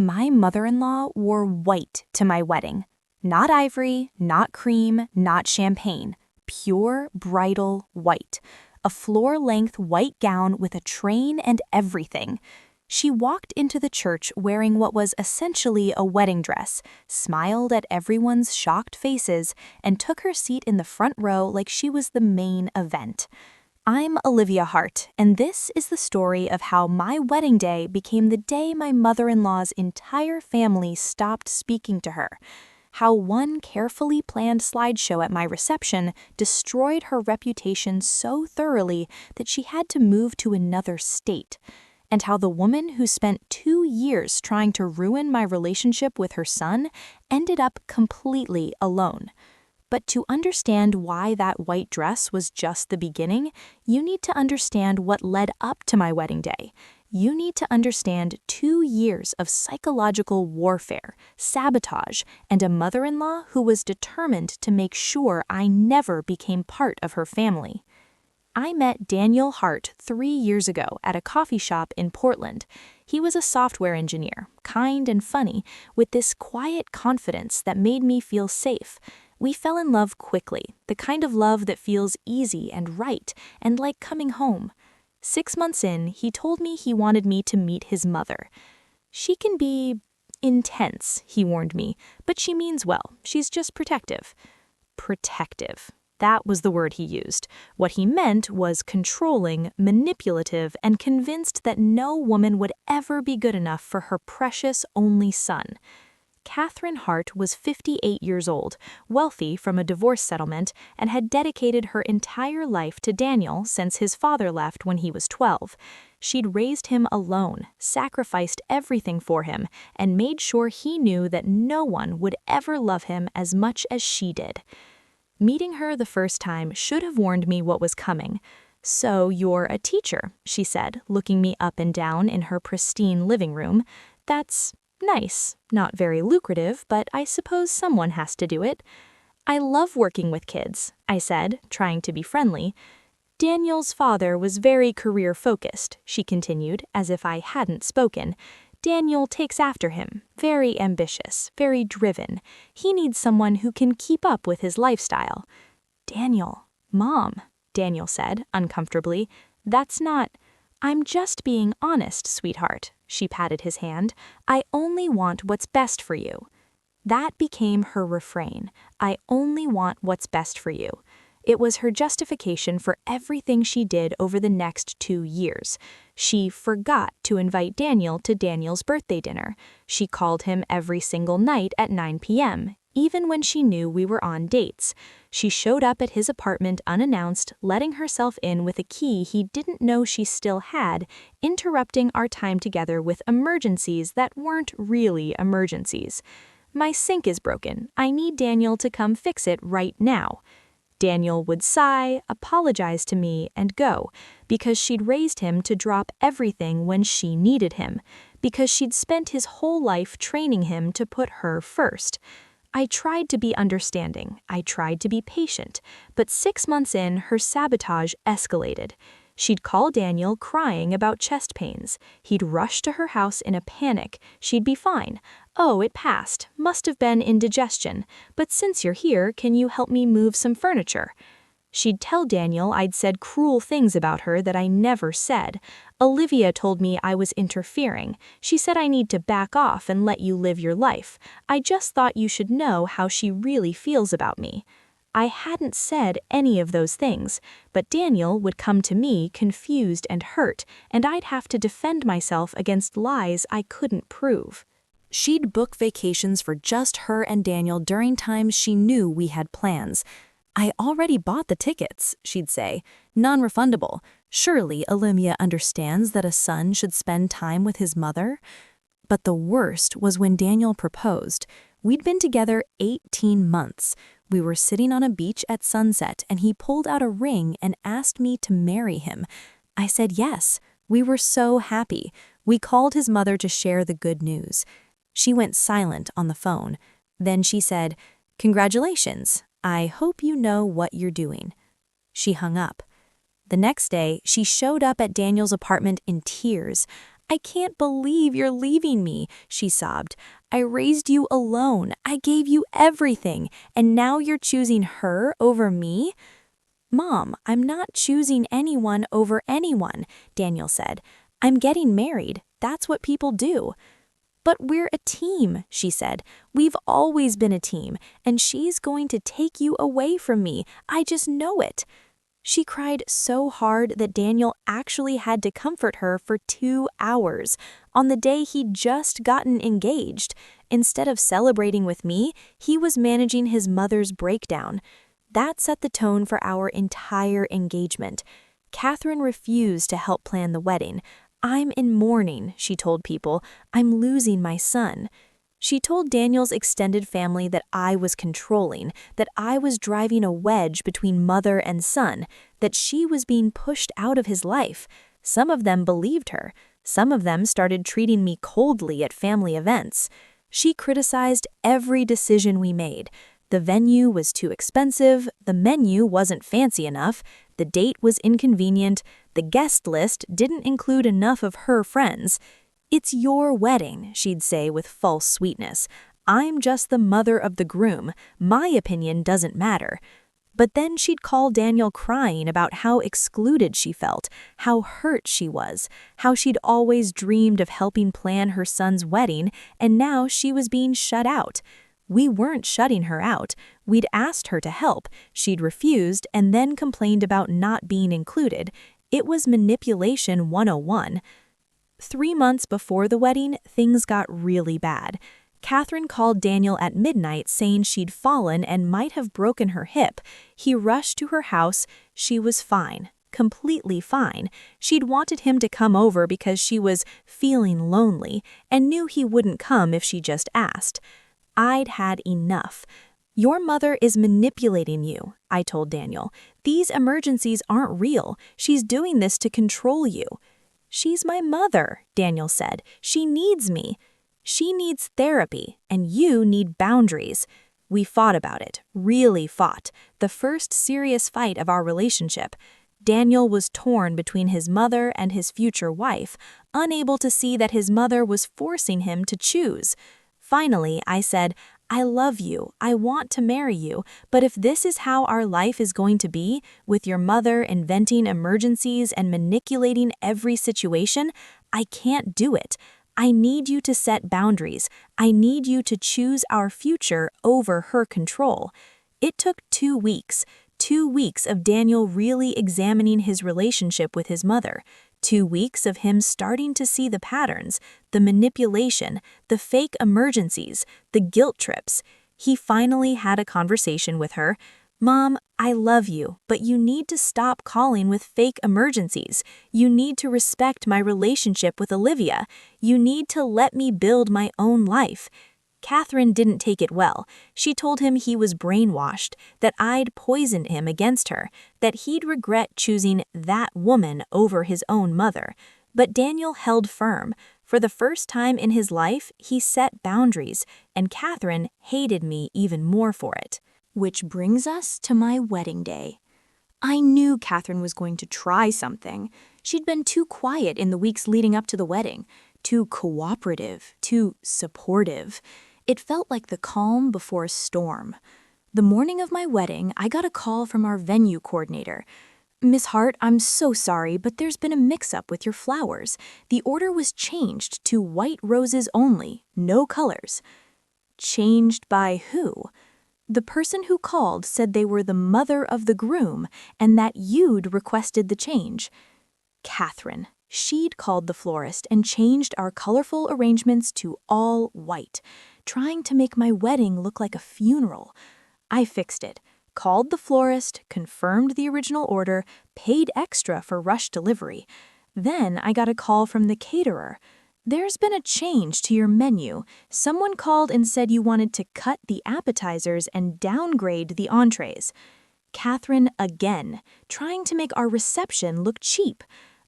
My mother-in-law wore white to my wedding. Not ivory, not cream, not champagne. Pure bridal white. A floor-length white gown with a train and everything. She walked into the church wearing what was essentially a wedding dress, smiled at everyone's shocked faces, and took her seat in the front row like she was the main event. I'm Olivia Hart, and this is the story of how my wedding day became the day my mother-in-law's entire family stopped speaking to her. How one carefully planned slideshow at my reception destroyed her reputation so thoroughly that she had to move to another state. And how the woman who spent 2 years trying to ruin my relationship with her son ended up completely alone. But to understand why that white dress was just the beginning, you need to understand what led up to my wedding day. You need to understand 2 years of psychological warfare, sabotage, and a mother-in-law who was determined to make sure I never became part of her family. I met Daniel Hart 3 years ago at a coffee shop in Portland. He was a software engineer, kind and funny, with this quiet confidence that made me feel safe. We fell in love quickly, the kind of love that feels easy and right, and like coming home. 6 months in, he told me he wanted me to meet his mother. She can be intense, he warned me, but she means well. She's just protective. Protective. That was the word he used. What he meant was controlling, manipulative, and convinced that no woman would ever be good enough for her precious only son. Catherine Hart was 58 years old, wealthy from a divorce settlement, and had dedicated her entire life to Daniel since his father left when he was 12. She'd raised him alone, sacrificed everything for him, and made sure he knew that no one would ever love him as much as she did. Meeting her the first time should have warned me what was coming. "So you're a teacher," she said, looking me up and down in her pristine living room. "That's nice. Not very lucrative, but I suppose someone has to do it." "I love working with kids," I said, trying to be friendly. "Daniel's father was very career-focused," she continued, as if I hadn't spoken. "Daniel takes after him, very ambitious, very driven. He needs someone who can keep up with his lifestyle." "Daniel, Mom," Daniel said, uncomfortably, "that's not—" "I'm just being honest, sweetheart," she patted his hand. "I only want what's best for you." That became her refrain. I only want what's best for you. It was her justification for everything she did over the next 2 years. She forgot to invite Daniel to Daniel's birthday dinner. She called him every single night at 9 p.m., even when she knew we were on dates. She showed up at his apartment unannounced, letting herself in with a key he didn't know she still had, interrupting our time together with emergencies that weren't really emergencies. "My sink is broken. I need Daniel to come fix it right now." Daniel would sigh, apologize to me, and go, because she'd raised him to drop everything when she needed him, because she'd spent his whole life training him to put her first. I tried to be understanding, I tried to be patient, but 6 months in, her sabotage escalated. She'd call Daniel crying about chest pains. He'd rush to her house in a panic. She'd be fine. "Oh, it passed. Must have been indigestion. But since you're here, can you help me move some furniture?" She'd tell Daniel I'd said cruel things about her that I never said. "Olivia told me I was interfering. She said I need to back off and let you live your life. I just thought you should know how she really feels about me." I hadn't said any of those things, but Daniel would come to me confused and hurt, and I'd have to defend myself against lies I couldn't prove. She'd book vacations for just her and Daniel during times she knew we had plans. "I already bought the tickets," she'd say, "non-refundable. Surely Olivia understands that a son should spend time with his mother." But the worst was when Daniel proposed. We'd been together 18 months. We were sitting on a beach at sunset, and he pulled out a ring and asked me to marry him. I said yes. We were so happy. We called his mother to share the good news. She went silent on the phone. Then she said, "Congratulations. I hope you know what you're doing." She hung up. The next day, she showed up at Daniel's apartment in tears. "I can't believe you're leaving me," she sobbed. "I raised you alone. I gave you everything, and now you're choosing her over me?" "Mom, I'm not choosing anyone over anyone," Daniel said. "I'm getting married. That's what people do." "But we're a team," she said. "We've always been a team, and she's going to take you away from me. I just know it." She cried so hard that Daniel actually had to comfort her for 2 hours on the day he'd just gotten engaged. Instead of celebrating with me, he was managing his mother's breakdown. That set the tone for our entire engagement. Catherine refused to help plan the wedding. "I'm in mourning," she told people. "I'm losing my son." She told Daniel's extended family that I was controlling, that I was driving a wedge between mother and son, that she was being pushed out of his life. Some of them believed her. Some of them started treating me coldly at family events. She criticized every decision we made. The venue was too expensive, the menu wasn't fancy enough, the date was inconvenient, the guest list didn't include enough of her friends. "It's your wedding," she'd say with false sweetness. "I'm just the mother of the groom. My opinion doesn't matter." But then she'd call Daniel crying about how excluded she felt, how hurt she was, how she'd always dreamed of helping plan her son's wedding, and now she was being shut out. We weren't shutting her out. We'd asked her to help. She'd refused and then complained about not being included. It was manipulation 101. 3 months before the wedding, things got really bad. Catherine called Daniel at midnight saying she'd fallen and might have broken her hip. He rushed to her house. She was fine, completely fine. She'd wanted him to come over because she was feeling lonely and knew he wouldn't come if she just asked. I'd had enough. "Your mother is manipulating you," I told Daniel. "These emergencies aren't real. She's doing this to control you." "She's my mother," Daniel said. "She needs me." "She needs therapy, and you need boundaries." We fought about it, really fought, the first serious fight of our relationship. Daniel was torn between his mother and his future wife, unable to see that his mother was forcing him to choose. Finally, I said, "I love you, I want to marry you, but if this is how our life is going to be, with your mother inventing emergencies and manipulating every situation, I can't do it. I need you to set boundaries. I need you to choose our future over her control." It took 2 weeks. 2 weeks of Daniel really examining his relationship with his mother. 2 weeks of him starting to see the patterns, the manipulation, the fake emergencies, the guilt trips. He finally had a conversation with her. "Mom, I love you, but you need to stop calling with fake emergencies. You need to respect my relationship with Olivia. You need to let me build my own life." Catherine didn't take it well. She told him he was brainwashed, that I'd poisoned him against her, that he'd regret choosing that woman over his own mother. But Daniel held firm. For the first time in his life, he set boundaries, and Catherine hated me even more for it. Which brings us to my wedding day. I knew Catherine was going to try something. She'd been too quiet in the weeks leading up to the wedding, too cooperative, too supportive. It felt like the calm before a storm. The morning of my wedding, I got a call from our venue coordinator. "Miss Hart, I'm so sorry, but there's been a mix-up with your flowers. The order was changed to white roses only, no colors." Changed by who? The person who called said they were the mother of the groom and that you'd requested the change. Catherine. She'd called the florist and changed our colorful arrangements to all white, trying to make my wedding look like a funeral. I fixed it, called the florist, confirmed the original order, paid extra for rush delivery. Then I got a call from the caterer. "There's been a change to your menu. Someone called and said you wanted to cut the appetizers and downgrade the entrees." Catherine again, trying to make our reception look cheap.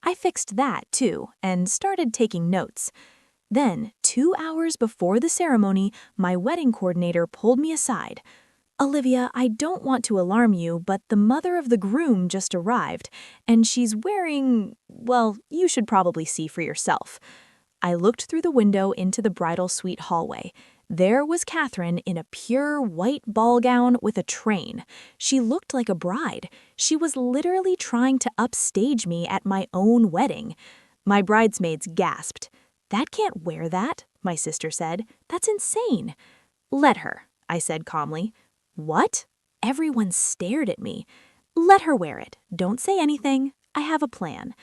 I fixed that too, and started taking notes. Then, 2 hours before the ceremony, my wedding coordinator pulled me aside. "Olivia, I don't want to alarm you, but the mother of the groom just arrived, and she's wearing, well, you should probably see for yourself." I looked through the window into the bridal suite hallway. There was Catherine in a pure white ball gown with a train. She looked like a bride. She was literally trying to upstage me at my own wedding. My bridesmaids gasped. "That can't wear that," my sister said. "That's insane." "Let her," I said calmly. "What?" Everyone stared at me. "Let her wear it. Don't say anything. I have a plan."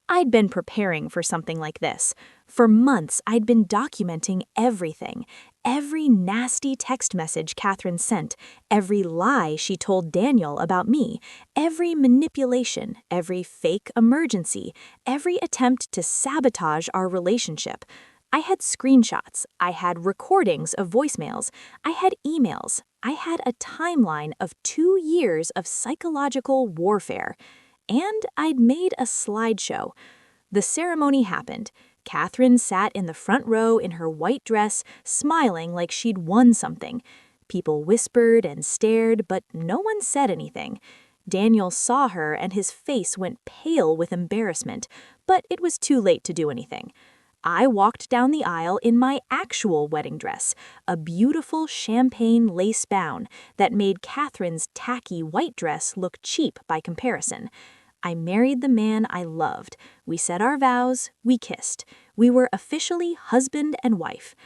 I'd been preparing for something like this. For months, I'd been documenting everything. Every nasty text message Catherine sent, every lie she told Daniel about me, every manipulation, every fake emergency, every attempt to sabotage our relationship. I had screenshots, I had recordings of voicemails, I had emails, I had a timeline of 2 years of psychological warfare. And I'd made a slideshow. The ceremony happened. Catherine sat in the front row in her white dress, smiling like she'd won something. People whispered and stared, but no one said anything. Daniel saw her and his face went pale with embarrassment, but it was too late to do anything. I walked down the aisle in my actual wedding dress, a beautiful champagne lace gown that made Catherine's tacky white dress look cheap by comparison. I married the man I loved. We said our vows, we kissed. We were officially husband and wife.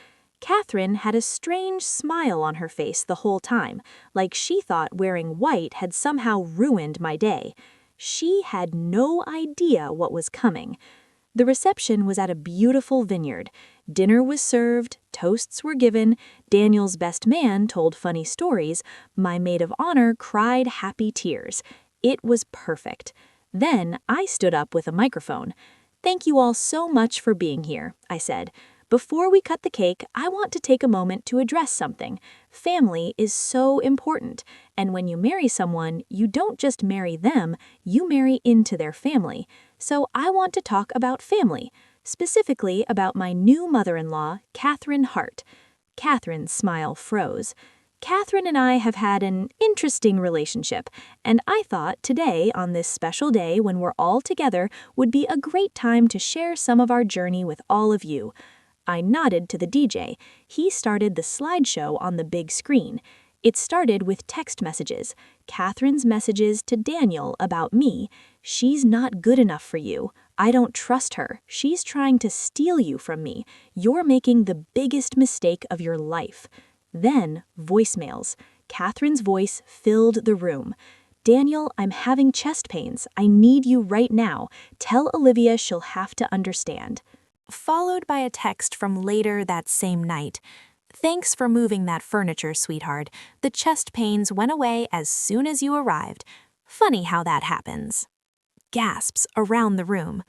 Catherine had a strange smile on her face the whole time, like she thought wearing white had somehow ruined my day. She had no idea what was coming. The reception was at a beautiful vineyard. Dinner was served, toasts were given, Daniel's best man told funny stories, my maid of honor cried happy tears. It was perfect. Then I stood up with a microphone. "Thank you all so much for being here," I said. "Before we cut the cake, I want to take a moment to address something. Family is so important, and when you marry someone, you don't just marry them, you marry into their family. So I want to talk about family, specifically about my new mother-in-law, Catherine Hart." Catherine's smile froze. Catherine and I have had an interesting relationship, and I thought today, on this special day when we're all together, would be a great time to share some of our journey with all of you. I nodded to the DJ. He started the slideshow on the big screen. It started with text messages. Catherine's messages to Daniel about me. "She's not good enough for you. I don't trust her. She's trying to steal you from me. You're making the biggest mistake of your life." Then, voicemails. Catherine's voice filled the room. "Daniel, I'm having chest pains. I need you right now. Tell Olivia she'll have to understand." Followed by a text from later that same night. "Thanks for moving that furniture, sweetheart. The chest pains went away as soon as you arrived. Funny how that happens." Gasps around the room.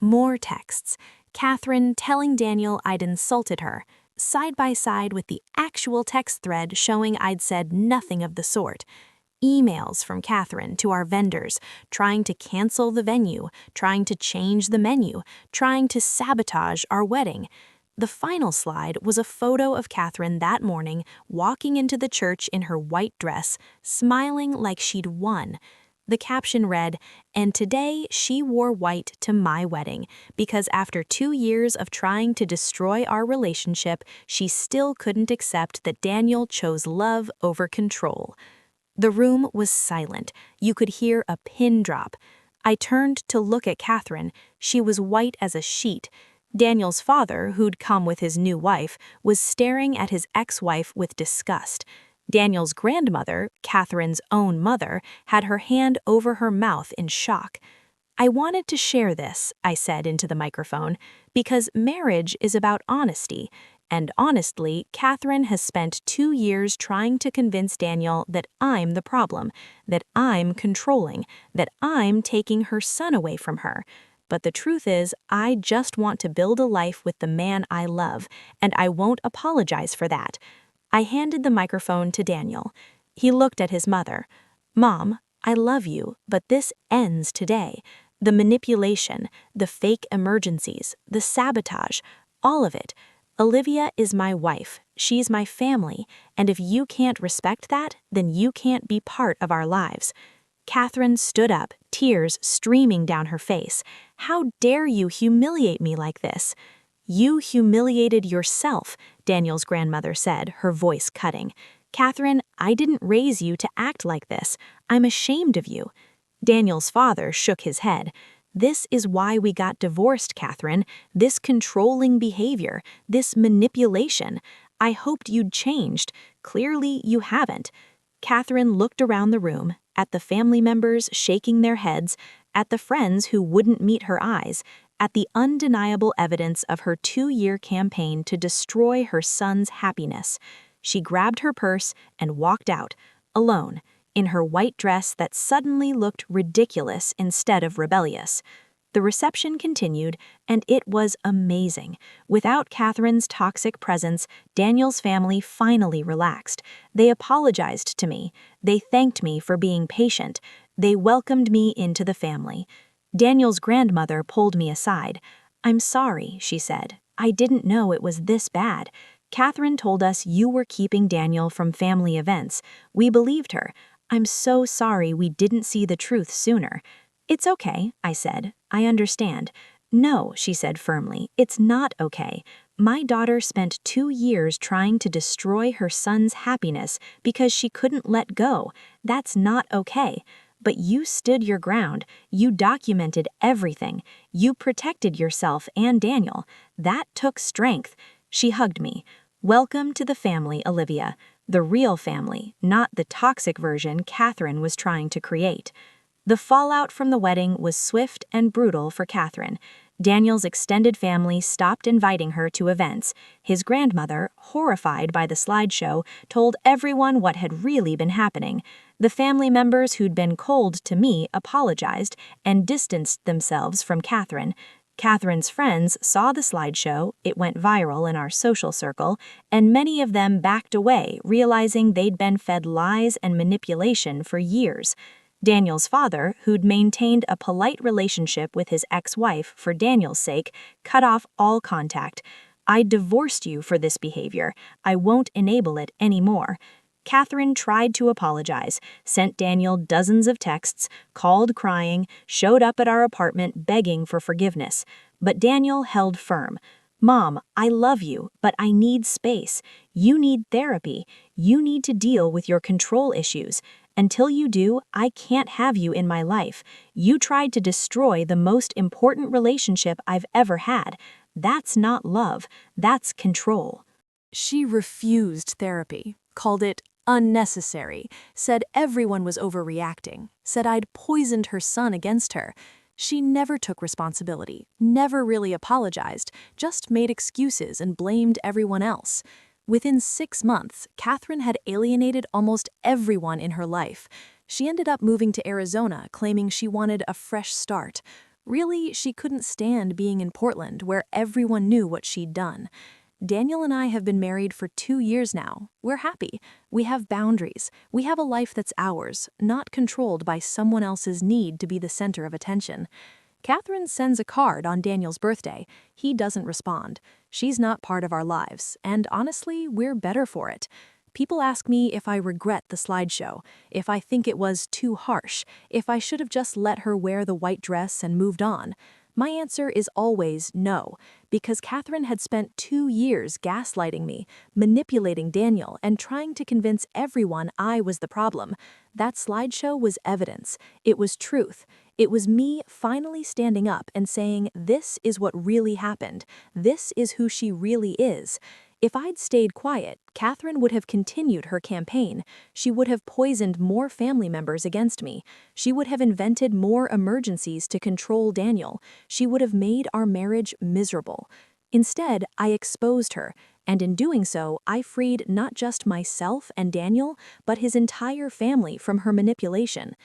More texts. Catherine telling Daniel I'd insulted her, side by side with the actual text thread showing I'd said nothing of the sort. Emails from Catherine to our vendors, trying to cancel the venue, trying to change the menu, trying to sabotage our wedding. The final slide was a photo of Catherine that morning walking into the church in her white dress, smiling like she'd won. The caption read, "And today she wore white to my wedding, because after 2 years of trying to destroy our relationship, she still couldn't accept that Daniel chose love over control." The room was silent. You could hear a pin drop. I turned to look at Catherine. She was white as a sheet. Daniel's father, who'd come with his new wife, was staring at his ex-wife with disgust. Daniel's grandmother, Catherine's own mother, had her hand over her mouth in shock. "I wanted to share this," I said into the microphone, "because marriage is about honesty. And honestly, Catherine has spent 2 years trying to convince Daniel that I'm the problem, that I'm controlling, that I'm taking her son away from her. But the truth is, I just want to build a life with the man I love, and I won't apologize for that." I handed the microphone to Daniel. He looked at his mother. "Mom, I love you, but this ends today. The manipulation, the fake emergencies, the sabotage, all of it. Olivia is my wife, she's my family, and if you can't respect that, then you can't be part of our lives." Catherine stood up, tears streaming down her face. "How dare you humiliate me like this?" You humiliated yourself, Daniel's grandmother said, her voice cutting. Catherine, I didn't raise you to act like this. I'm ashamed of you. Daniel's father shook his head. This is why we got divorced, Catherine. This controlling behavior, this manipulation. I hoped you'd changed. Clearly, you haven't. Catherine looked around the room, at the family members shaking their heads, at the friends who wouldn't meet her eyes, at the undeniable evidence of her 2-year campaign to destroy her son's happiness. She grabbed her purse and walked out, alone, in her white dress that suddenly looked ridiculous instead of rebellious. The reception continued, and it was amazing. Without Catherine's toxic presence, Daniel's family finally relaxed. They apologized to me. They thanked me for being patient. They welcomed me into the family. Daniel's grandmother pulled me aside. "I'm sorry," she said. "I didn't know it was this bad. Catherine told us you were keeping Daniel from family events. We believed her. I'm so sorry we didn't see the truth sooner." "It's okay," I said. "I understand." "No," she said firmly, "it's not okay. My daughter spent 2 years trying to destroy her son's happiness because she couldn't let go. That's not okay. But you stood your ground. You documented everything. You protected yourself and Daniel. That took strength." She hugged me. "Welcome to the family, Olivia. The real family, not the toxic version Catherine was trying to create." The fallout from the wedding was swift and brutal for Catherine. Daniel's extended family stopped inviting her to events. His grandmother, horrified by the slideshow, told everyone what had really been happening. The family members who'd been cold to me apologized and distanced themselves from Catherine. Catherine's friends saw the slideshow, it went viral in our social circle, and many of them backed away, realizing they'd been fed lies and manipulation for years. Daniel's father, who'd maintained a polite relationship with his ex-wife for Daniel's sake, cut off all contact. "I divorced you for this behavior. I won't enable it anymore." Catherine tried to apologize, sent Daniel dozens of texts, called crying, showed up at our apartment begging for forgiveness. But Daniel held firm. "Mom, I love you, but I need space. You need therapy. You need to deal with your control issues. Until you do, I can't have you in my life. You tried to destroy the most important relationship I've ever had. That's not love. That's control." She refused therapy, called it unnecessary, said everyone was overreacting, said I'd poisoned her son against her. She never took responsibility, never really apologized, just made excuses and blamed everyone else. Within 6 months, Catherine had alienated almost everyone in her life. She ended up moving to Arizona, claiming she wanted a fresh start. Really, she couldn't stand being in Portland, where everyone knew what she'd done. Daniel and I have been married for 2 years now. We're happy. We have boundaries. We have a life that's ours, not controlled by someone else's need to be the center of attention. Catherine sends a card on Daniel's birthday. He doesn't respond. She's not part of our lives, and honestly, we're better for it. People ask me if I regret the slideshow, if I think it was too harsh, if I should have just let her wear the white dress and moved on. My answer is always no, because Catherine had spent 2 years gaslighting me, manipulating Daniel, and trying to convince everyone I was the problem. That slideshow was evidence. It was truth. It was me finally standing up and saying, this is what really happened. This is who she really is. If I'd stayed quiet, Catherine would have continued her campaign. She would have poisoned more family members against me. She would have invented more emergencies to control Daniel. She would have made our marriage miserable. Instead, I exposed her, and in doing so, I freed not just myself and Daniel, but his entire family from her manipulation.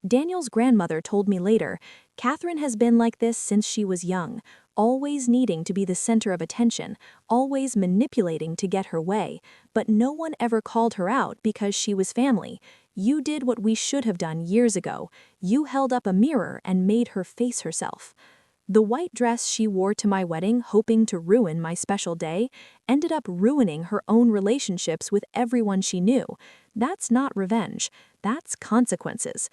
Daniel's grandmother told me later, Catherine has been like this since she was young, always needing to be the center of attention, always manipulating to get her way, but no one ever called her out because she was family. You did what we should have done years ago. You held up a mirror and made her face herself. The white dress she wore to my wedding, hoping to ruin my special day, ended up ruining her own relationships with everyone she knew. That's not revenge. That's consequences.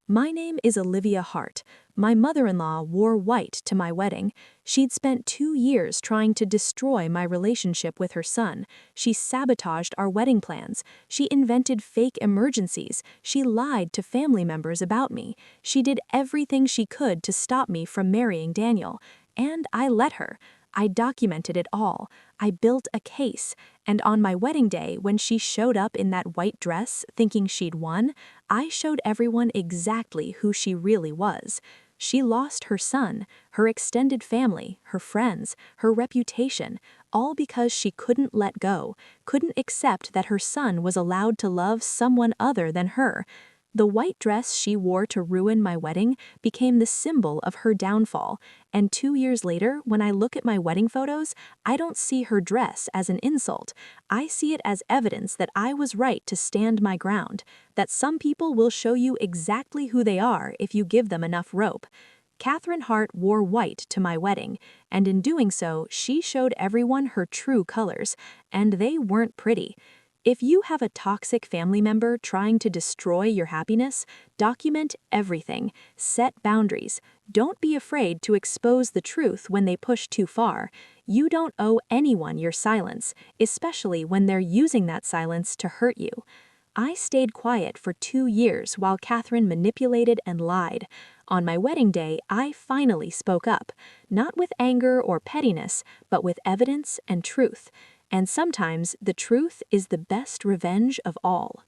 My name is Olivia Hart. My mother-in-law wore white to my wedding. She'd spent 2 years trying to destroy my relationship with her son. She sabotaged our wedding plans. She invented fake emergencies. She lied to family members about me. She did everything she could to stop me from marrying Daniel. And I let her. I documented it all. I built a case. And on my wedding day, when she showed up in that white dress, thinking she'd won, I showed everyone exactly who she really was. She lost her son, her extended family, her friends, her reputation, all because she couldn't let go, couldn't accept that her son was allowed to love someone other than her. The white dress she wore to ruin my wedding became the symbol of her downfall, and 2 years later, when I look at my wedding photos, I don't see her dress as an insult. I see it as evidence that I was right to stand my ground, that some people will show you exactly who they are if you give them enough rope. Catherine Hart wore white to my wedding, and in doing so, she showed everyone her true colors, and they weren't pretty. If you have a toxic family member trying to destroy your happiness, document everything, set boundaries. Don't be afraid to expose the truth when they push too far. You don't owe anyone your silence, especially when they're using that silence to hurt you. I stayed quiet for 2 years while Catherine manipulated and lied. On my wedding day, I finally spoke up, not with anger or pettiness, but with evidence and truth. And sometimes the truth is the best revenge of all.